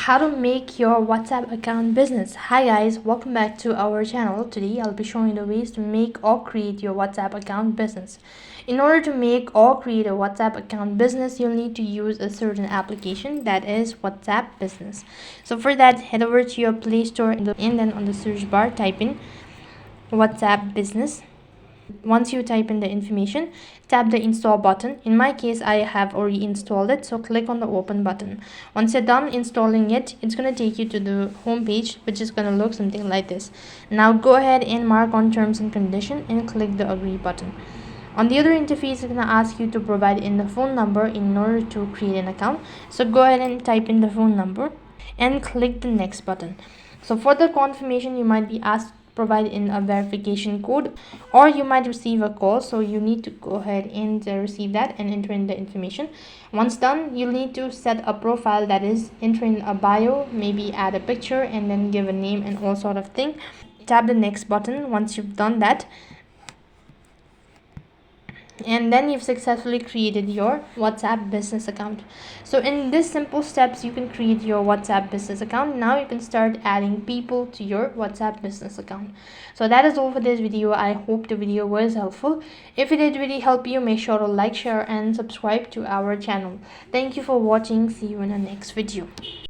How to make your WhatsApp account business. Hi guys, welcome back to our channel. Today I'll be showing you the ways to make or create your WhatsApp account business. In order to make or create a WhatsApp account business, you'll need to use a certain application, that is WhatsApp Business. So for that, head over to your Play Store and then on the search bar type in WhatsApp Business. Once you type in the information, tap the install button. In my case, I have already installed it, so click on the open button. Once you're done installing it, it's going to take you to the home page, which is going to look something like this. Now go ahead and mark on terms and condition and click the agree button. On the other interface, it's going to ask you to provide in the phone number in order to create an account. So go ahead and type in the phone number and click the next button. So for the confirmation, you might be asked provide in a verification code, or you might receive a call, so you need to go ahead and receive that and enter in the information. Once done, you'll need to set a profile, that is enter in a bio, maybe add a picture and then give a name and all sort of thing. Tap the next button once you've done that, and then you've successfully created your WhatsApp business account. So in this simple steps, you can create your WhatsApp business account. Now you can start adding people to your WhatsApp business account. So that is all for this video. I hope the video was helpful. If it did really help you, make sure to like, share and subscribe to our channel. Thank you for watching. See you in the next video.